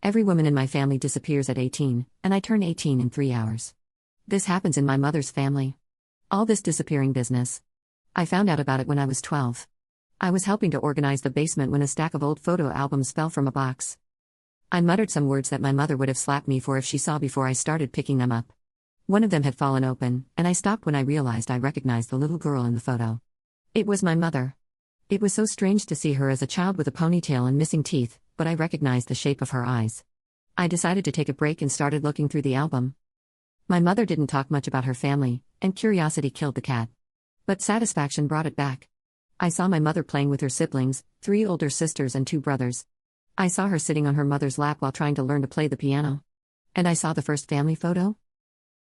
Every woman in my family disappears at 18, and I turn 18 in 3 hours. This happens in my mother's family. All this disappearing business. I found out about it when I was 12. I was helping to organize the basement when a stack of old photo albums fell from a box. I muttered some words that my mother would have slapped me for if she saw before I started picking them up. One of them had fallen open, and I stopped when I realized I recognized the little girl in the photo. It was my mother. It was so strange to see her as a child with a ponytail and missing teeth, but I recognized the shape of her eyes. I decided to take a break and started looking through the album. My mother didn't talk much about her family, and curiosity killed the cat. But satisfaction brought it back. I saw my mother playing with her siblings, 3 older sisters and 2 brothers. I saw her sitting on her mother's lap while trying to learn to play the piano. And I saw the first family photo.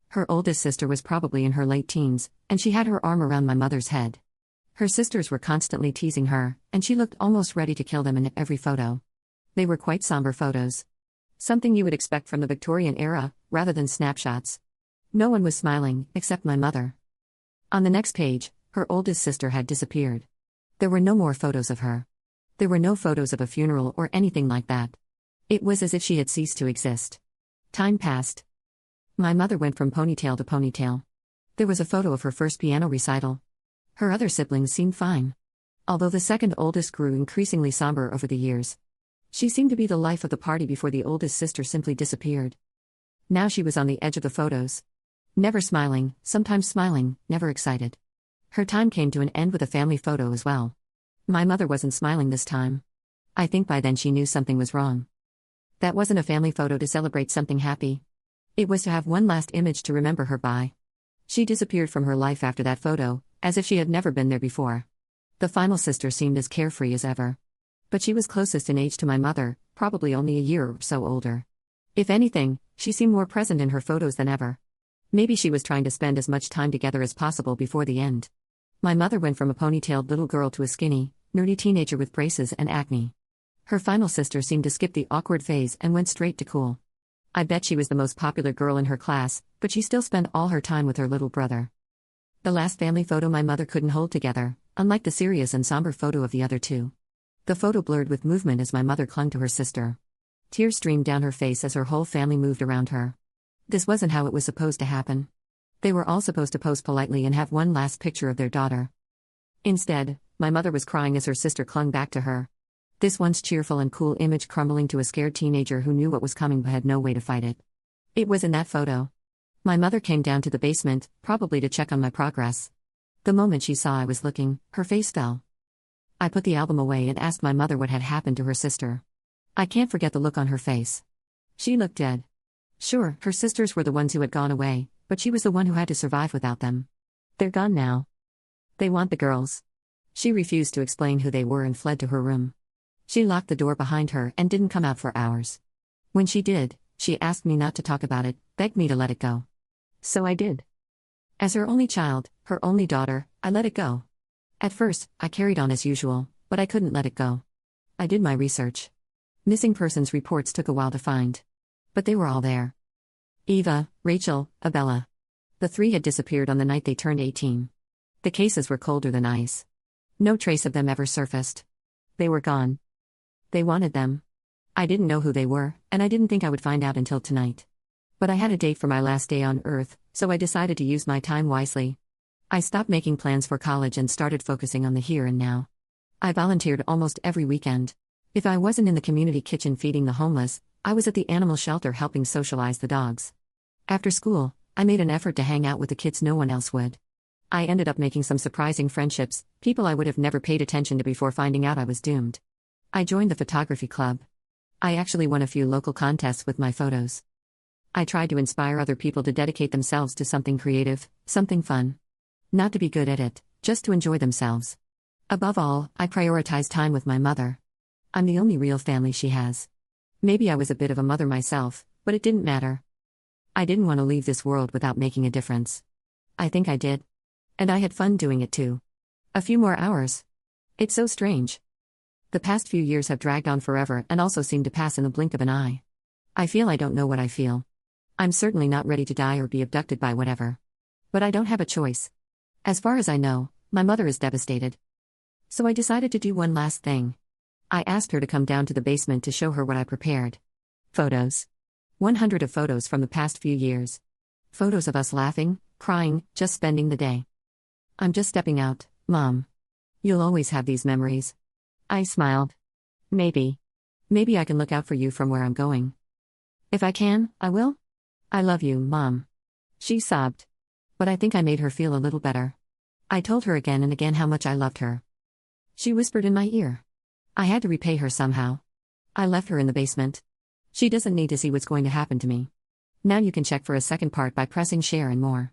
Her oldest sister was probably in her late teens, and she had her arm around my mother's head. Her sisters were constantly teasing her, and she looked almost ready to kill them in every photo. They were quite somber photos. Something you would expect from the Victorian era, rather than snapshots. No one was smiling, except my mother. On the next page, her oldest sister had disappeared. There were no more photos of her. There were no photos of a funeral or anything like that. It was as if she had ceased to exist. Time passed. My mother went from ponytail to ponytail. There was a photo of her first piano recital. Her other siblings seemed fine. Although the second oldest grew increasingly somber over the years. She seemed to be the life of the party before the oldest sister simply disappeared. Now she was on the edge of the photos. Never smiling, sometimes smiling, never excited. Her time came to an end with a family photo as well. My mother wasn't smiling this time. I think by then she knew something was wrong. That wasn't a family photo to celebrate something happy. It was to have one last image to remember her by. She disappeared from her life after that photo, as if she had never been there before. The final sister seemed as carefree as ever. But she was closest in age to my mother, probably only a year or so older. If anything, she seemed more present in her photos than ever. Maybe she was trying to spend as much time together as possible before the end. My mother went from a ponytailed little girl to a skinny, nerdy teenager with braces and acne. Her final sister seemed to skip the awkward phase and went straight to cool. I bet she was the most popular girl in her class, but she still spent all her time with her little brother. The last family photo my mother couldn't hold together, unlike the serious and somber photo of the other two. The photo blurred with movement as my mother clung to her sister. Tears streamed down her face as her whole family moved around her. This wasn't how it was supposed to happen. They were all supposed to pose politely and have one last picture of their daughter. Instead, my mother was crying as her sister clung back to her. This once cheerful and cool image crumbling to a scared teenager who knew what was coming but had no way to fight it. It was in that photo. My mother came down to the basement, probably to check on my progress. The moment she saw I was looking, her face fell. I put the album away and asked my mother what had happened to her sister. I can't forget the look on her face. She looked dead. Sure, her sisters were the ones who had gone away, but she was the one who had to survive without them. They're gone now. They want the girls. She refused to explain who they were and fled to her room. She locked the door behind her and didn't come out for hours. When she did, she asked me not to talk about it, begged me to let it go. So I did. As her only child, her only daughter, I let it go. At first, I carried on as usual, but I couldn't let it go. I did my research. Missing persons reports took a while to find. But they were all there. Eva, Rachel, Abella. The 3 had disappeared on the night they turned 18. The cases were colder than ice. No trace of them ever surfaced. They were gone. They wanted them. I didn't know who they were, and I didn't think I would find out until tonight. But I had a date for my last day on Earth, so I decided to use my time wisely. I stopped making plans for college and started focusing on the here and now. I volunteered almost every weekend. If I wasn't in the community kitchen feeding the homeless, I was at the animal shelter helping socialize the dogs. After school, I made an effort to hang out with the kids no one else would. I ended up making some surprising friendships, people I would have never paid attention to before finding out I was doomed. I joined the photography club. I actually won a few local contests with my photos. I tried to inspire other people to dedicate themselves to something creative, something fun. Not to be good at it, just to enjoy themselves. Above all, I prioritized time with my mother. I'm the only real family she has. Maybe I was a bit of a mother myself, but it didn't matter. I didn't want to leave this world without making a difference. I think I did. And I had fun doing it too. A few more hours. It's so strange. The past few years have dragged on forever and also seem to pass in the blink of an eye. I feel I don't know what I feel. I'm certainly not ready to die or be abducted by whatever. But I don't have a choice. As far as I know, my mother is devastated. So I decided to do one last thing. I asked her to come down to the basement to show her what I prepared. Photos. 100 of photos from the past few years. Photos of us laughing, crying, just spending the day. I'm just stepping out, Mom. You'll always have these memories. I smiled. Maybe. Maybe I can look out for you from where I'm going. If I can, I will. I love you, Mom. She sobbed. But I think I made her feel a little better. I told her again and again how much I loved her. She whispered in my ear. I had to repay her somehow. I left her in the basement. She doesn't need to see what's going to happen to me. Now you can check for a second part by pressing share and more.